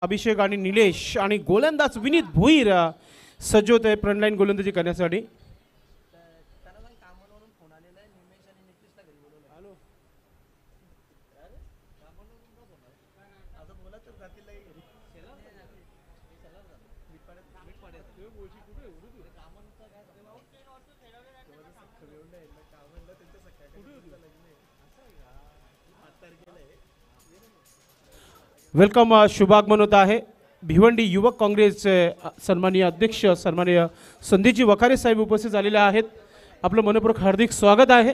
अभिषेक आणि निलेश आणि गोलंदाज विनीत भोईर सज्ज होत आहे फ्रंटलाईन गोलंदाजी करण्यासाठी. वेलकम शुभागमन होता आहे. भिवंडी युवक काँग्रेस सन्माननीय अध्यक्ष सन्माननीय संदीपजी वखारे साहेब उपस्थित झालेले आहेत. आपलं मनपूर्वक हार्दिक स्वागत आहे.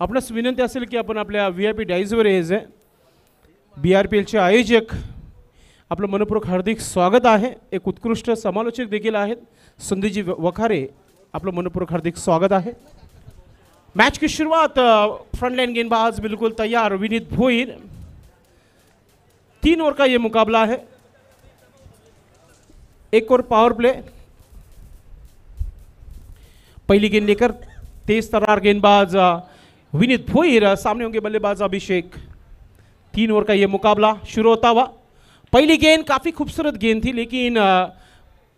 आपणास विनंती असेल की आपण आपल्या VIP डाईजवर यायचं आहे. BRPLचे आयोजक आपलं मनपूर्वक हार्दिक स्वागत आहे. एक उत्कृष्ट समालोचक देखील आहेत संदीपजी वखारे, आपलं मनपूर्वक हार्दिक स्वागत आहे. मैच की शुरुआत फ्रंटलाइन गेंदबाज बिल्कुल तैयार विनीत भोईर. 3 ओवर का ये मुकाबला है. 1 ओवर पावर प्ले. पहली गेंद लेकर तेज तर्रार गेंदबाज विनीत भोईर, सामने होंगे बल्लेबाज अभिषेक. 3 ओवर का ये मुकाबला शुरू होता हुआ. पहली गेंद काफ़ी खूबसूरत गेंद थी, लेकिन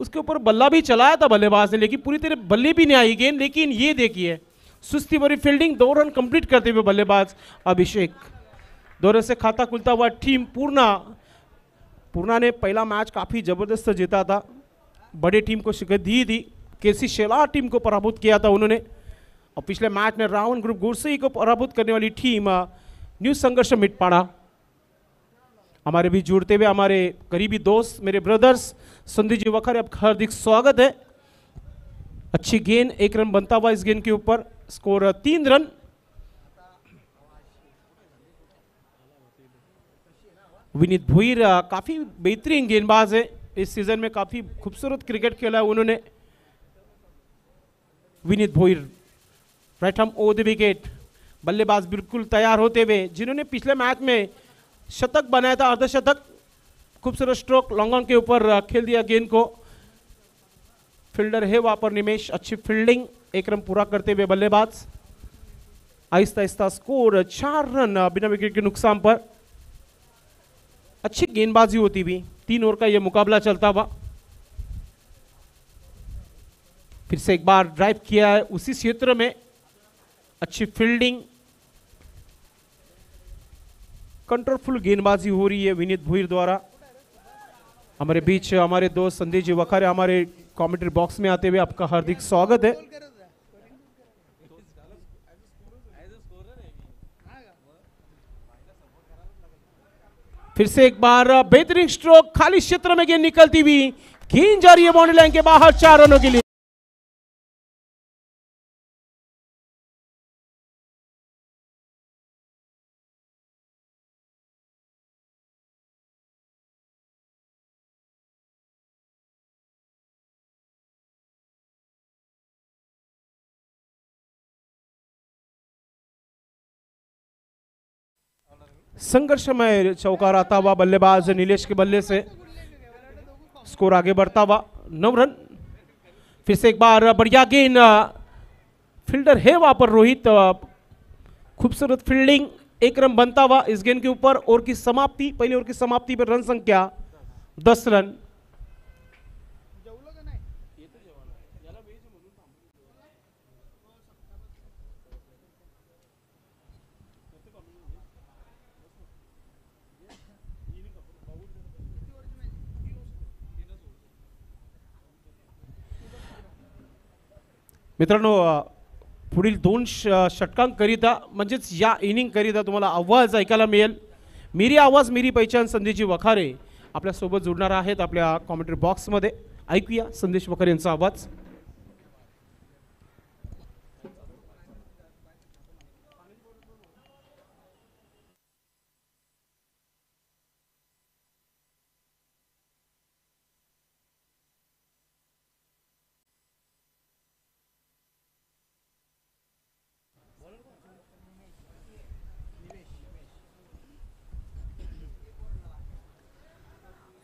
उसके ऊपर बल्ला भी चलाया था बल्लेबाज ने, लेकिन पूरी तरह बल्ले भी नहीं आई गेंद. लेकिन ये देखिए सुस्ती भरी फील्डिंग, 2 रन कंप्लीट करते हुए बल्लेबाज अभिषेक. 2 रन से खाता खुलता हुआ टीम पूर्णा ने पहला मैच काफ़ी ज़बरदस्त जीता था. बड़े टीम को शिकस्त दी थी. KC शेलार टीम को पराभूत किया था उन्होंने. और पिछले मैच में रावण ग्रुप गुरसई को पराभूत करने वाली टीम न्यू संघर्ष मिटपाड़ा. हमारे भी जुड़ते हुए हमारे करीबी दोस्त मेरे ब्रदर्स संदीप जी वखारे, आपका हार्दिक स्वागत है. अच्छी गेंद, 1 रन बनता हुआ इस गेंद के ऊपर. Score 3 run. विनीत भोईर काफ़ी बेहतरीन गेंदबाज है. इस सीज़न में काफ़ी खूबसूरत क्रिकेट खेला है उन्होंने. Vineet Bhoir right arm over the wicket. बल्लेबाज बिल्कुल तैयार होते हुए, जिन्होंने पिछले मैच में शतक बनाया था, अर्धशतक. खूबसूरत स्ट्रोक लॉन्ग ऑन के ऊपर खेल दिया गेंद को. फील्डर है वहाँ पर निमेश. अच्छी फील्डिंग, 1 रन पूरा करते हुए बल्लेबाज. आहिस्ता आहिस्ता स्कोर 4 रन बिना विकेट के नुकसान पर. अच्छी गेंदबाजी होती हुई 3 ओवर का यह मुकाबला चलता हुआ. फिर से एक बार ड्राइव किया है उसी क्षेत्र में. अच्छी फील्डिंग, कंट्रोलफुल गेंदबाजी हो रही है विनीत भोईर द्वारा. हमारे बीच हमारे दोस्त संदीप जी वखारे हमारे कमेंट्री बॉक्स में आते हुए आपका हार्दिक स्वागत है. फिर से एक बार बेहतरीन स्ट्रोक, खाली क्षेत्र में गेंद निकलती हुई. गेंद जा रही है बाउंड्री लाइन के बाहर 4 रनों के लिए. संघर्षमय चौकार आता हुआ बल्लेबाज नीलेश के बल्ले से. स्कोर आगे बढ़ता हुआ 9 रन. फिर से एक बार बढ़िया गेंद, फील्डर है वहां पर रोहित. खूबसूरत फील्डिंग, 1 रन बनता हुआ इस गेंद के ऊपर. ओवर की समाप्ति, पहले ओवर की समाप्ति पर रन संख्या 10 रन. मित्रांनो, पुढील 2 षटकांकरिता म्हणजेच या इनिंगकरिता तुम्हाला आवाज ऐकायला मिळेल. मेरी आवाज मेरी पहचान संदेशजी वखारे आपल्यासोबत जोडणार आहेत आपल्या कॉमेंट्री बॉक्समध्ये. ऐकूया संदेश वखारे यांचा आवाज.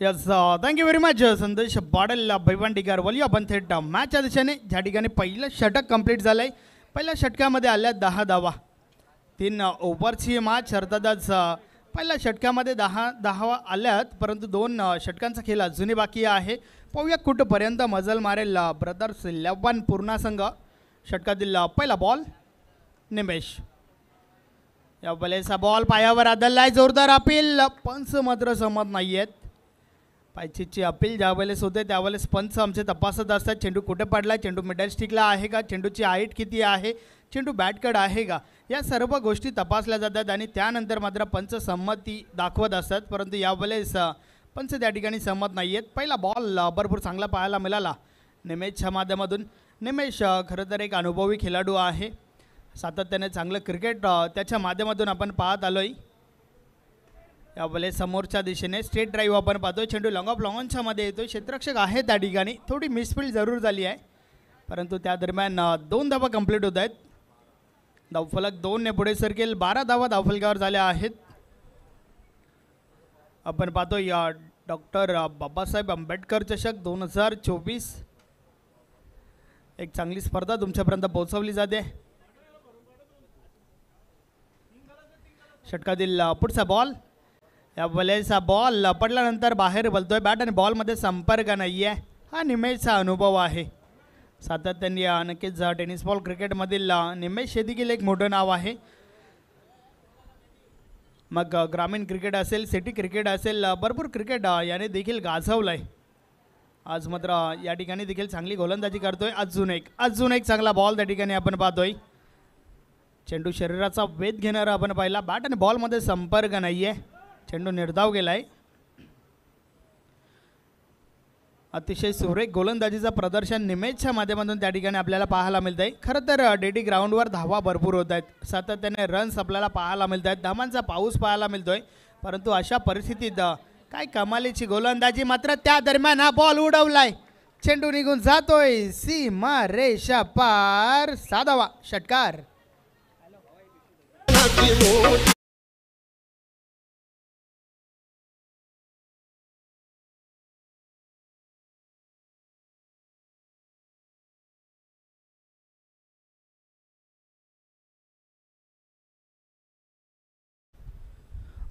यस, थँक्यू व्हेरी मच संदेश पाटील भिवंडीकर. वलिया बनथेट मॅचच्या दिशेने ज्या ठिकाणी पहिलं षटक कंप्लीट झालं आहे. पहिल्या षटकामध्ये आल्या 10 धावा. 3 ओव्हरची मॅच. अर्थातच पहिल्या षटकामध्ये 10 आल्यात, परंतु 2 षटकांचा खेळ अजूनही बाकी आहे. पाहूया कुठपर्यंत मजल मारेल ब्रदर्स 11 पूर्णा संघ. षटकातील पहिला बॉल निमेश. या वेळेस बॉल पायावर आदळलाय, जोरदार अपील. पंच मात्र सहमत नाही आहेत. पायचीची अपील ज्यावेळेस होते त्यावेळेस पंच आमचे तपासत असतात. चेंडू कुठे पडला, चेंडू मिडल स्टिकला आहे का, चेंडूची हाईट किती आहे, चेंडू बॅटकड आहे का, या सर्व गोष्टी तपासल्या जातात आणि त्यानंतर मात्र पंच संमती दाखवत असतात. परंतु यावेळेस पंच त्या ठिकाणी सहमत नाही आहेत. पहिला बॉल भरपूर चांगला पाहायला मिळाला निमेशच्या माध्यमातून. निमेश खरं तर एक अनुभवी खेळाडू आहे. सातत्याने चांगलं क्रिकेट त्याच्या माध्यमातून आपण पाहत आलो आहे. यावेळेस समोरच्या दिशेने स्ट्रेट ड्राईव्ह आपण पाहतोय. चेंडू लॉंग ऑफ लॉंगॉनच्या मध्ये येतोय. क्षेत्ररक्षक आहे त्या ठिकाणी. थोडी मिसफील्ड जरूर झाली आहे, परंतु त्या दरम्यान 2 धावा कंप्लीट होत आहेत. धावफलक 2ने पुढे सरकेल. 12 धावा धावफलकावर झाल्या आहेत. आपण पाहतोय डॉक्टर बाबासाहेब आंबेडकर चषक 2024. एक चांगली स्पर्धा तुमच्यापर्यंत पोहोचवली जाते. षटकातील पुढचा बॉल. या वेळेस बॉल पडल्यानंतर बाहेर बोलतोय. बॅट आणि बॉलमध्ये संपर्क नाही आहे. हा निमेशचा अनुभव आहे. सातत्याने नक्कीच टेनिस बॉल क्रिकेटमधील निमेश हे देखील एक मोठं नाव आहे. मग ग्रामीण क्रिकेट असेल, सिटी क्रिकेट असेल, भरपूर क्रिकेट याने देखील गाजवलं आहे. आज मात्र या ठिकाणी देखील चांगली गोलंदाजी करतोय. अजून एक चांगला बॉल त्या ठिकाणी आपण पाहतोय. चेंडू शरीराचा वेध घेणारा आपण पाहिला. बॅट आणि बॉलमध्ये संपर्क नाही आहे. चेंडू निर्धाव गेला आहे. अतिशय सुरेख गोलंदाजीचं प्रदर्शन निमेशच्या माध्यमातून त्या ठिकाणी आपल्याला पाहायला मिळत आहे. खरं तर डेडी ग्राउंडवर धावा भरपूर होत आहेत. सातत्याने रन्स आपल्याला पाहायला मिळत आहेत. धावांचा पाऊस पाहायला मिळतोय. परंतु अशा परिस्थितीत काय कमालीची गोलंदाजी. मात्र त्या दरम्यान हा बॉल उडवलाय. चेंडू निघून जातोय सीमा रेषा पार. 6 धावा. षटकार.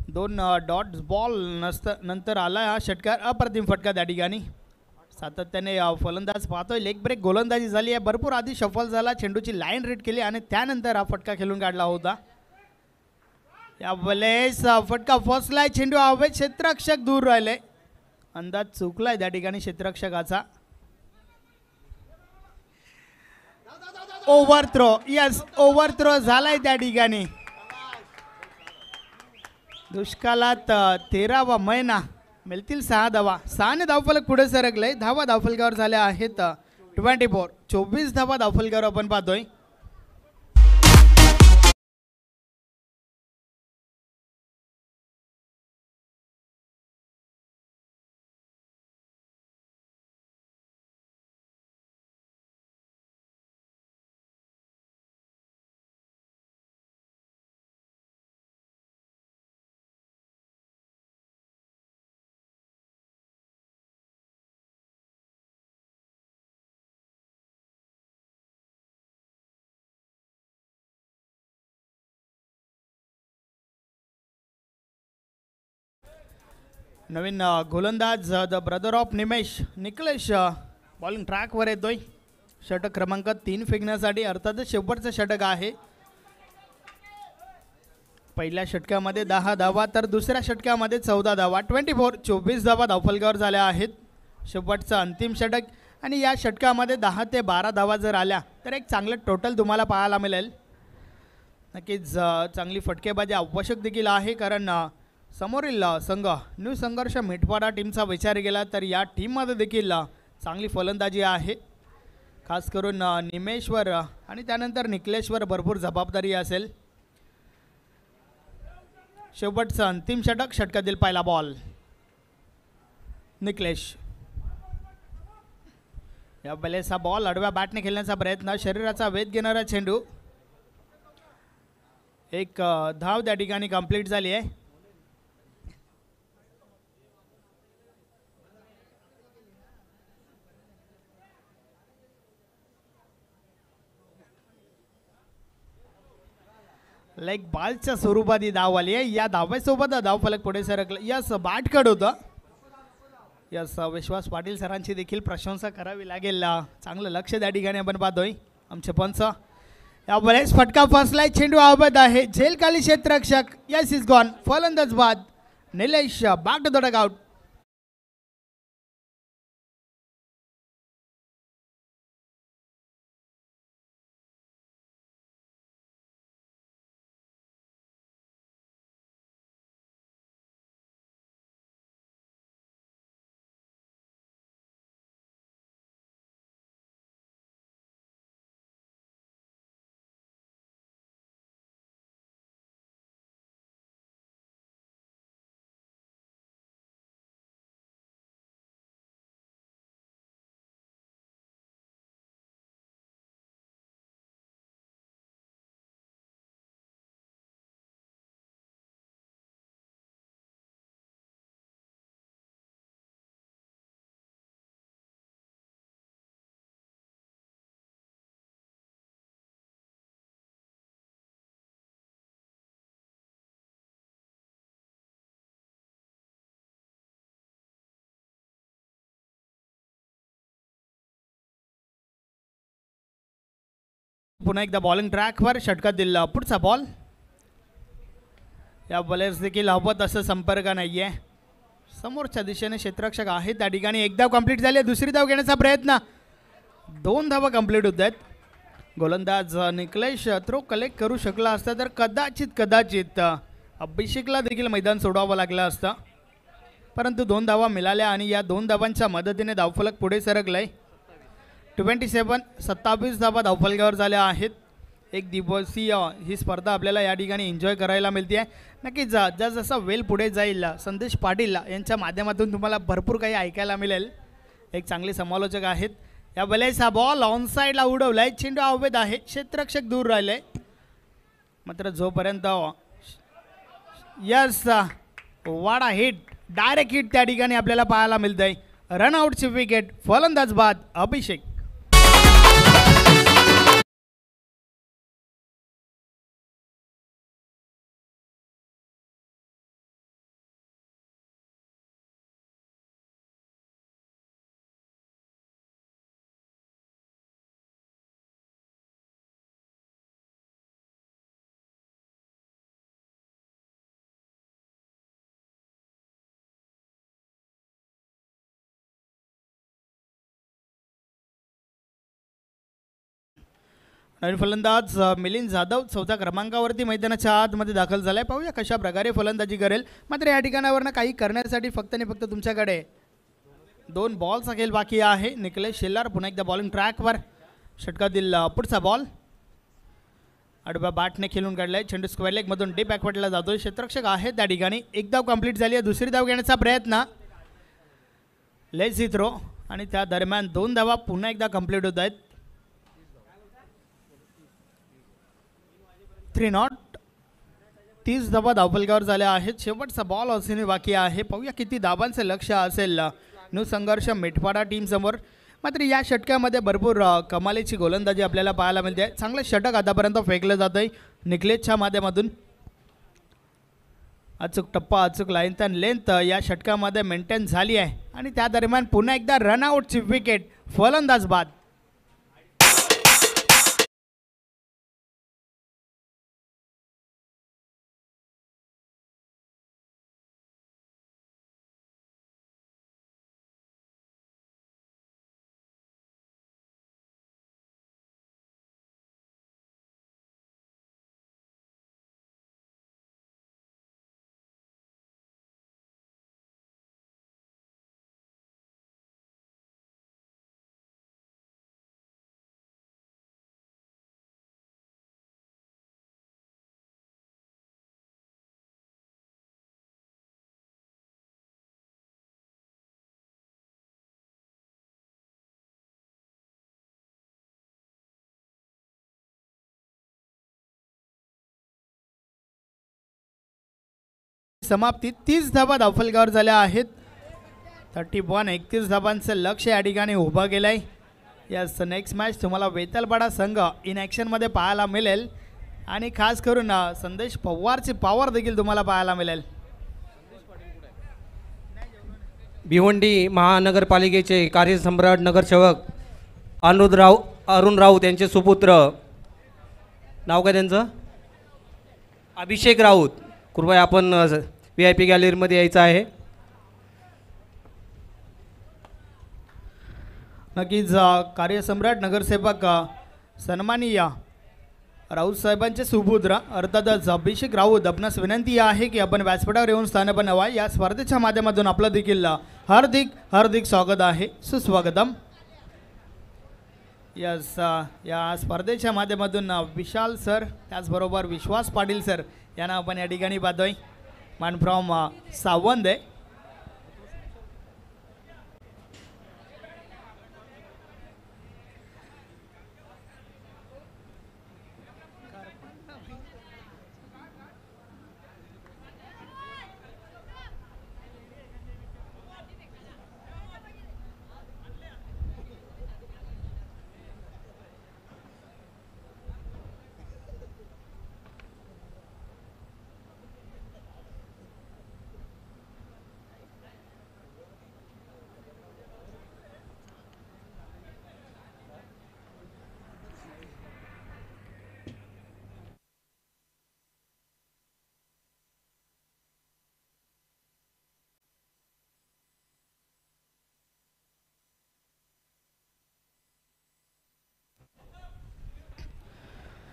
दोन डॉट्स बॉल नंतर आला हा षटकार. अप्रतिम फटका त्या ठिकाणी. सातत्याने फलंदाज पाहतोय. लेग ब्रेक गोलंदाजी झाली आहे. भरपूर आधी शफल झाला. चेंडूची लाईन रीड केली आणि त्यानंतर हा फटका खेळून काढला होता. यावेळेस फटका फसलाय. चेंडू हवेत. क्षेत्ररक्षक दूर राहिले. अंदाज चुकलाय त्या ठिकाणी क्षेत्ररक्षकाचा. Overthrow. Yes, overthrow झालाय त्या ठिकाणी. दुष्काळात 13वा महिना. मिळतील 6 धावा. 6ने धावफलक पुढे सरकले. धावा धावफलकावर झाल्या आहेत 24. 24 धावा धावफलकावर आपण पाहतोय. नवीन गोलंदाज the brother of Nimesh Niklesh bowling ट्रॅकवर येतोय. षटक क्रमांक 3 फेकण्यासाठी. अर्थातच शेवटचं षटक आहे. पहिल्या षटकामध्ये 10 धावा तर दुसऱ्या षटकामध्ये 14 धावा. 24. 24 धावा धावफलकावर झाल्या आहेत. शेवटचं अंतिम षटक आणि या षटकामध्ये 10 ते 12 धावा जर आल्या तर एक चांगलं टोटल तुम्हाला पाहायला मिळेल. नक्कीच चांगली फटकेबाजी आवश्यक देखील आहे. कारण समोरील संघ न्यू संघर्ष मिठवाडा टीमचा विचार केला तर या टीममध्ये देखील चांगली फलंदाजी आहे. खास करून निमेशवर आणि त्यानंतर निकलेशवर भरपूर जबाबदारी असेल. शेवटचं अंतिम षटक. षटकातील पहिला बॉल निकलेश. या वेळेस हा बॉल आडव्या बॅटने खेळण्याचा प्रयत्न. शरीराचा वेध घेणारा चेंडू. एक धाव त्या ठिकाणी कंप्लीट झाली आहे. लाईक बॉलच्या स्वरूपात ही धाव आली आहे. या धावेसोबत धावफलक पुढे सरकला. यस बॅटकड होतं. यस विश्वास पाटील सरांची देखील प्रशंसा करावी लागेल. चांगलं लक्ष त्या ठिकाणी आपण पाहतोय आमचे पंच. यावेळेस फटका फसलाय. चेंडू आवत आहे. झेलखाली क्षेत्ररक्षक. Yes is gone. फलंदाज बाद. Nilesh back to the dugout. पुन्हा एकदा बॉलिंग ट्रॅकवर षटकात दिला. पुढचा बॉल. या बॉलर्स देखील हवत असं संपर्क नाही आहे. समोरच्या दिशेने क्षेत्ररक्षक आहे त्या ठिकाणी. एक धाव कंप्लीट झाली. दुसरी धाव घेण्याचा प्रयत्न. 2 धावा कंप्लीट होत आहेत. गोलंदाज निकलेश थ्रो कलेक्ट करू शकला असता तर कदाचित अभिषेकला देखील मैदान सोडावं लागलं असतं, परंतु 2 धावा मिळाल्या आणि या 2 धावांच्या मदतीने धावफलक पुढे सरकलाय. 27 धावा धावफलकावर झाल्या आहेत. एक दिवसीय ही स्पर्धा आपल्याला या ठिकाणी एन्जॉय करायला मिळते आहे. नक्कीच जसं वेळ पुढे जाईल संदेश पाटील यांच्या माध्यमातून तुम्हाला भरपूर काही ऐकायला मिळेल. एक चांगले समालोचक आहेत. या वेळेस हा बॉल ऑन साईडला उडवला आहे. चेंडू अवैध आहे. क्षेत्ररक्षक दूर राहिले. मात्र जोपर्यंत यस वाडा हिट डायरेक्ट हिट त्या ठिकाणी आपल्याला पाहायला मिळत आहे. रनआउटची विकेट. फलंदाज बाद अभिषेक. नवीन फलंदाज मिलिंद जाधव 4थ्या क्रमांकावरती मैदानाच्या आतमध्ये दाखल झालाय. पाहूया कशा प्रकारे फलंदाजी करेल. मात्र या ठिकाणावरनं काही करण्यासाठी फक्त तुमच्याकडे 2 बॉलचा खेळ बाकी आहे. निकलेश शेलार पुन्हा एकदा बॉलिंग ट्रॅकवर. षटकातील पुढचा बॉल आडव्या बॅटने खेळून काढलाय. चेंडू स्क्वेअर लेगमधून डीप बॅकवर्डला जातोय. क्षेत्ररक्षक आहे त्या ठिकाणी. एक धाव कंप्लीट झाली आहे. दुसरी धाव घेण्याचा प्रयत्न. लेझी थ्रो आणि त्या दरम्यान 2 धावा पुन्हा एकदा कंप्लीट होत आहेत. 3 नॉट. 30 धावा धावफलकावर झाल्या आहेत. शेवटचा बॉल असणे बाकी आहे. पाहूया किती धावांचं लक्ष असेल न्यू संघर्ष मेटपाडा टीमसमोर. मात्र या षटकामध्ये भरपूर कमालीची गोलंदाजी आपल्याला पाहायला मिळते. चांगलं षटक आतापर्यंत फेकलं जात आहे निकलेशच्या माध्यमातून. अचूक टप्पा अचूक लाईन तर लेंथ या षटकामध्ये मेंटेन झाली आहे आणि त्या दरम्यान पुन्हा एकदा रनआउटची विकेट. फलंदाज बाद. समाप्ती. 30 धावा धावफलकावर झाल्या आहेत. 31 धावांचं लक्ष या ठिकाणी उभं केलं आहे. यस नेक्स्ट मॅच तुम्हाला वेतलपाडा संघ इन ॲक्शनमध्ये पाहायला मिळेल आणि खास करून संदेश पवारची पॉवर देखील तुम्हाला पाहायला मिळेल. भिवंडी महानगरपालिकेचे कार्यसम्राट नगरसेवक अरुण राऊत यांचे सुपुत्र, नाव काय त्यांचं, अभिषेक राऊत. कृपया आपण VIP गॅलरीमध्ये यायचं आहे. नक्कीच कार्यसम्राट नगरसेवक सन्माननीय राऊत साहेबांचे सुपुत्र अर्थातच अभिषेक राऊत, आपणास विनंती आहे की आपण व्यासपीठावर येऊन स्थान बनवा. या स्पर्धेच्या माध्यमातून आपलं देखील हार्दिक हार्दिक स्वागत आहे, सुस्वागतम. यस, या स्पर्धेच्या माध्यमातून विशाल सर त्याचबरोबर विश्वास पाटील सर यांना आपण या ठिकाणी पाहतोय. मॅन फ्रॉम सावंत आहे.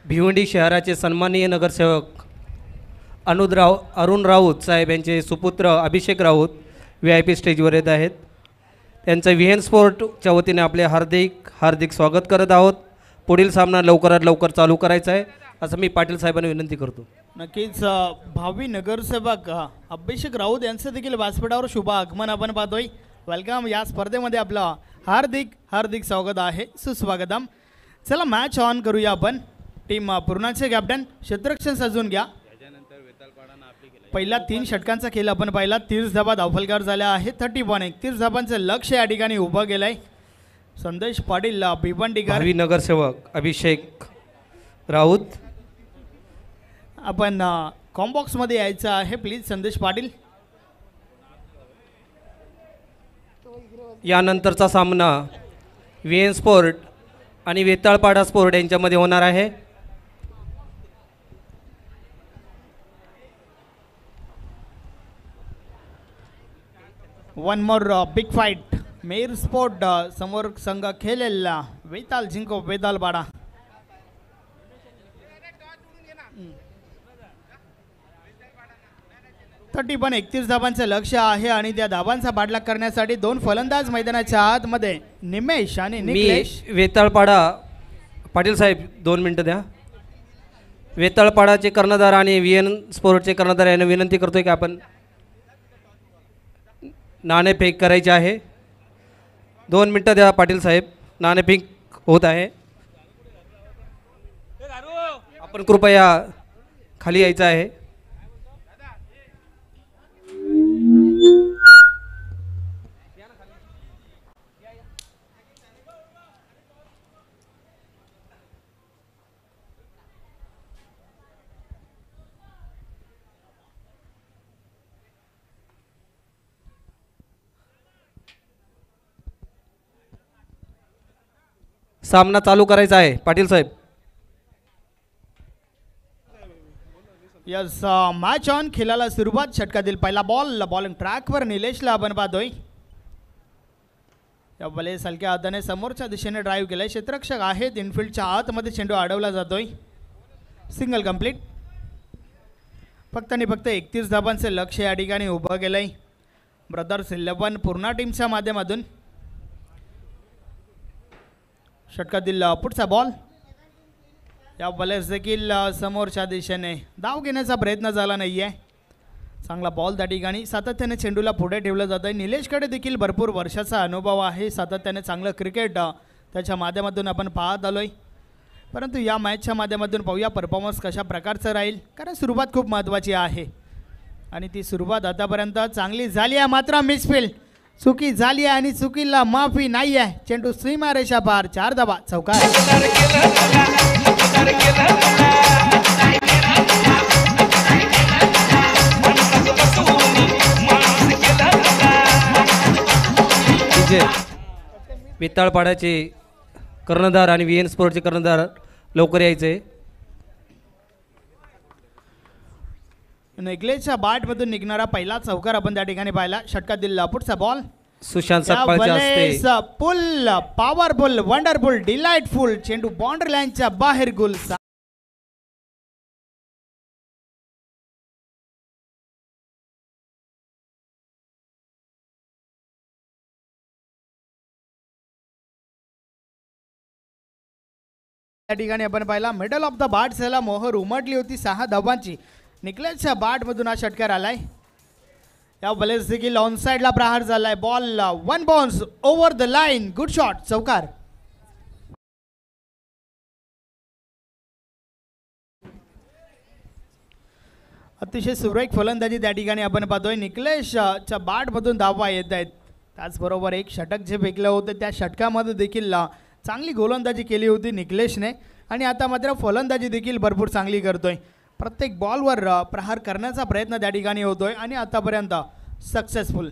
भिवंडी शहराचे सन्माननीय नगरसेवक अरुण राऊत साहेब यांचे सुपुत्र अभिषेक राऊत VIP स्टेजवर येत आहेत. त्यांचं VN स्पोर्टच्या वतीने आपले हार्दिक हार्दिक स्वागत करत आहोत. पुढील सामना लवकरात लवकर चालू करायचा आहे असं मी पाटील साहेबांना विनंती करतो. नक्कीच भावी नगरसेवक अभिषेक राऊत यांचं देखील व्यासपीठावर शुभ आगमन आपण पाहतोय. वेलकम. या स्पर्धेमध्ये आपलं हार्दिक हार्दिक स्वागत आहे, सुस्वागतम. चला मॅच ऑन करूया आपण. टीम पूर्णाचे कॅप्टन क्षेत्ररक्षण सजून घ्या. पहिला 3 षटकांचा खेळ आपण पाहिला. 30 धाबा धावफलकार झाल्या आहेत. 30.31 धाबांचं लक्ष या ठिकाणी उभं केलंय. संदेश पाटील भिवंडीकर, भावी नगरसेवक अभिषेक राऊत. आपण कॉम्बॉक्समध्ये यायचं आहे प्लीज संदेश पाटील. यानंतरचा सामना VN स्पोर्ट आणि वेताळपाडा स्पोर्ट यांच्यामध्ये होणार आहे. One more big fight. मेर स्पोर्ट समोर संघ खेळलेला वेताल जिंको वेतालपाडा. थर्टी पण 31 धाबांचं लक्ष आहे आणि त्या धाबांचा पाठलाग करण्यासाठी 2 फलंदाज मैदानाच्या आतमध्ये निमेश आणि निकलेश. वेताळपाडा पाटील साहेब 2 मिनटं द्या. वेताळपाडाचे कर्णधार आणि VN स्पोर्टचे कर्णधार यांना विनंती करतोय की आपण नाणेफेक करायचे आहे. 2 मिनटं द्या पाटील साहेब. नाणेफेक होत आहे. आपण कृपया खाली यायचं आहे. सामना चालू करायचा आहे पाटील साहेब. Yes, match on. खेळाला सुरुवात. षटकातील पहिला बॉल बॉलिंग ट्रॅकवर निलेशला आपण पाहतोय. या बले हलक्या हाताने समोरच्या दिशेने ड्राईव्ह केलाय. क्षेत्ररक्षक आहेत. इनफिल्डच्या आतमध्ये चेंडू अडवला जातोय. Single complete. फक्त आणि फक्त 31 धाबांचे लक्ष या ठिकाणी उभं केलंय ब्रदर्स 11 पूर्ण टीमच्या माध्यमातून. षटकातील पुढचा बॉल. या बॉलर्स देखील समोरच्या दिशेने धाव घेण्याचा प्रयत्न झाला नाही आहे. चांगला बॉल त्या ठिकाणी. सातत्याने चेंडूला पुढे ठेवलं जातं आहे. निलेशकडे देखील भरपूर वर्षाचा अनुभव आहे. सातत्याने चांगलं क्रिकेट त्याच्या माध्यमातून आपण पाहत आलो आहे. परंतु या मॅचच्या माध्यमातून पाहूया परफॉर्मन्स कशा प्रकारचं राहील, कारण सुरुवात खूप महत्त्वाची आहे आणि ती सुरुवात आतापर्यंत चांगली झाली आहे. मात्र मिसफील्ड चुकी झाली आहे आणि चुकीला माफी नाही आहे. चेंडू सीमारेषा पार. 4 धाबा चौकार. वित्ताळपाड्याचे कर्णधार आणि व्ही एन स्पोर्टचे कर्णधार लवकर यायचे. नेकलेसच्या बॅटमधून निघणारा पहिला चौकार आपण त्या ठिकाणी पाहिला. षटकातील पुढचा बॉल सुशांत सकपाळच्या हस्ते पुल पॉवरफुल वंडरफुल डिलाइटफुल चेंडू बाउंड्री लाईनच्या बाहेर गोल. त्या ठिकाणी आपण पाहिला मिडल ऑफ द बॅट्सला मोहर उमटली होती 6 धावांची. निकलेसच्या बॅटमधून हा षटकार आलाय. या बलेस देखील ऑन साइडला प्रहार झालाय. Ball 1 bounce over the line. Good shot चौकार. अतिशय सुरेख फलंदाजी त्या ठिकाणी आपण पाहतोय. निकलेशच्या बॅटमधून धावा येत आहेत. त्याचबरोबर एक षटक जे फेकलं होतं त्या षटकामध्ये देखील चांगली गोलंदाजी केली होती निकलेशने आणि आता मात्र फलंदाजी देखील भरपूर चांगली करतोय. प्रत्येक बॉलवर प्रहार करण्याचा प्रयत्न त्या ठिकाणी होतोय आणि आतापर्यंत सक्सेसफुल.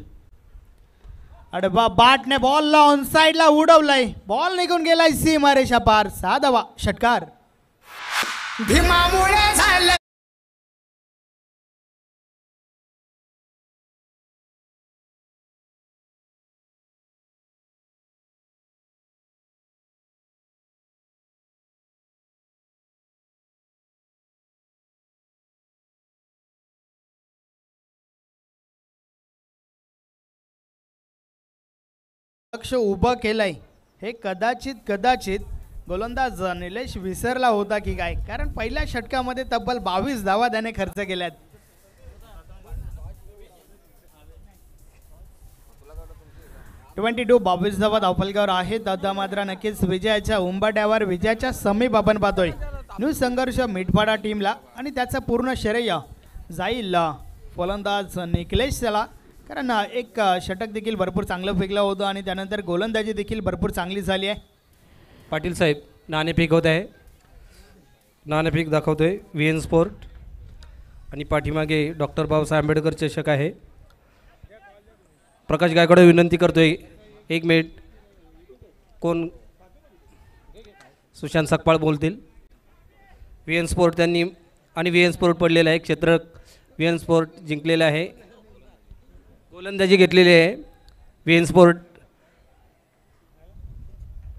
अडबा बॅटने बॉलला ऑन साइडला उडवलाय. बॉल निघून गेलाय सीमारेषा पार. 6 धावा षटकार. भीमामुळे झालं. लक्ष उभं केलंय हे कदाचित गोलंदाज निलेश विसरला होता की काय, कारण पहिल्या षटकामध्ये तब्बल 22 धावा त्याने खर्च केल्यात. .22 22 धावा धावफलकावर आहेत. आता मात्र नक्कीच विजयाच्या उंबाट्यावर विजयाच्या समीप आपण पाहतोय न्यू संघर्ष मिठपाडा टीमला आणि त्याचं पूर्ण श्रेय जाईल फलंदाज निकलेशला, कारण एक षटक देखील भरपूर चांगलं फेकलं होतं आणि त्यानंतर गोलंदाजी देखील भरपूर चांगली झाली आहे. पाटील साहेब नाणेफेक होत आहे. नाणेफेक दाखवतोय व्ही एन स्पोर्ट आणि पाठीमागे डॉक्टर बाबासाहेब आंबेडकर चषक आहे. प्रकाश गायकवाड विनंती करतोय 1 मिनिट. कोण सुशांत सकपाळ बोलतील. व्ही एन स्पोर्ट त्यांनी आणि व्ही एन स्पोर्ट पडलेलं आहे. क्षेत्र व्ही एन स्पोर्ट जिंकलेलं आहे. गोलंदाजी घेतलेली आहे व्ही एन स्पोर्ट.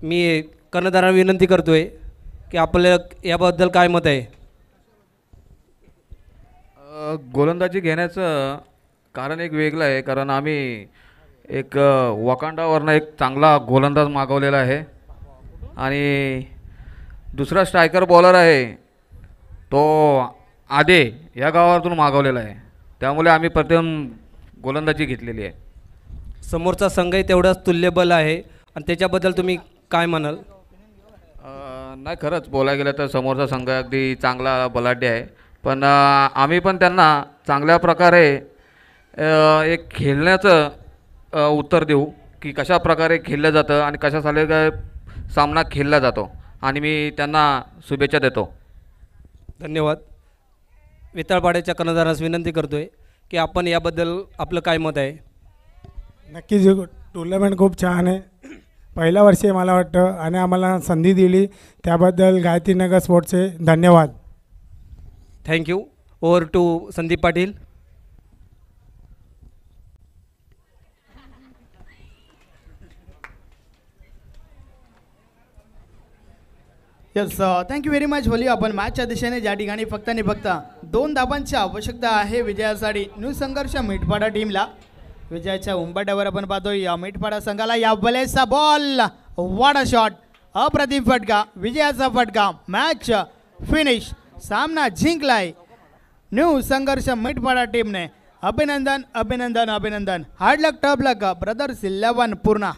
मी कर्णधारांना विनंती करतोय की आपल्याला याबद्दल काय मत आहे. गोलंदाजी घेण्याचं कारण एक वेगळं आहे, कारण आम्ही एक वकांडावरनं एक चांगला गोलंदाज मागवलेला आहे आणि दुसरा स्ट्रायकर बॉलर आहे तो आदे या गावातून मागवलेला आहे. त्यामुळे आम्ही प्रथम गोलंदाजी घेतलेली आहे. समोरचा संघही तेवढाच तुल्यबल आहे आणि त्याच्याबद्दल तुम्ही काय म्हणाल. नाही, खरंच बोलायला गेलं तर समोरचा संघ अगदी चांगला बलाढ्य आहे, पण आम्ही पण त्यांना चांगल्या प्रकारे एक खेळण्याचं उत्तर देऊ की कशा प्रकारे खेळलं जातं आणि कशा साले सामना खेळला जातो आणि मी त्यांना शुभेच्छा देतो. धन्यवाद. वितळपाड्याच्या कर्णधारास विनंती करतोय की आपण याबद्दल आपलं काय मत आहे. नक्कीच टुर्नामेंट खूप छान आहे. पहिल्या वर्षी मला वाटतं आणि आम्हाला संधी दिली त्याबद्दल गायत्रीनगर स्पोर्ट्सचे धन्यवाद. Thank you. Over to Sandeep Patil. Yes, thank you very much. बोलूया आपण मॅचच्या दिशेने, ज्या ठिकाणी फक्त आणि फक्त 2 धावांची आवश्यकता आहे विजयासाठी न्यू संघर्ष मिठपाडा टीमला. विजयाच्या उंबाट्यावर आपण पाहतोय या मिठपाडा संघाला. या बलेचा बॉल, वाडा शॉट, अप्रतिम फटका, विजयाचा फटका, मॅच फिनिश. सामना जिंकलाय न्यू संघर्ष मिठपाडा टीमने. अभिनंदन अभिनंदन अभिनंदन. Hard luck, tough luck brothers 11 Purna.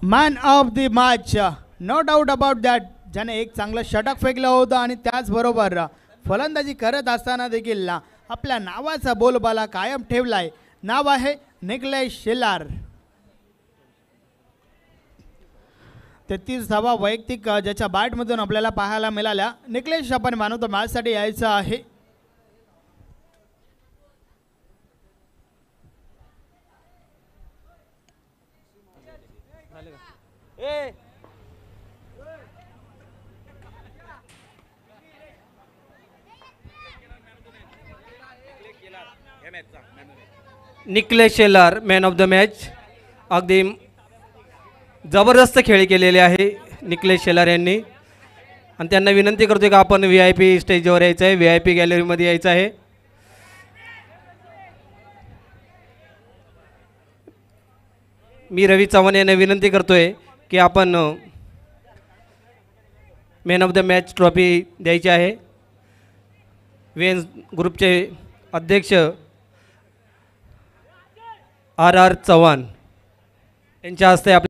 Man of the match, no doubt about that, ज्याने एक चांगलं षटक फेकलं होतं आणि त्याचबरोबर फलंदाजी करत असताना देखील आपल्या नावाचा बोलबाला कायम ठेवलाय. नाव आहे निकलेश शेलार. 33 धावा वैयक्तिक ज्याच्या बॅटमधून आपल्याला पाहायला मिळाल्या. निकलेश आपण मॅन ऑफ द मॅचसाठी यायचं आहे. Niklesh Shelar man of the match. अगदी जबरदस्त खेळ केलेले आहे निकलेश शेलार यांनी. आणि त्यांना विनंती करतोय का आपण VIP स्टेजवर यायचं आहे, VIP गॅलरीमध्ये यायचं आहे. मी रवी चव्हाण यांना विनंती करतोय की आपण man of the match trophy द्यायची आहे. वेन्स ग्रुपचे अध्यक्ष RR चव्हाण यांच्या हस्ते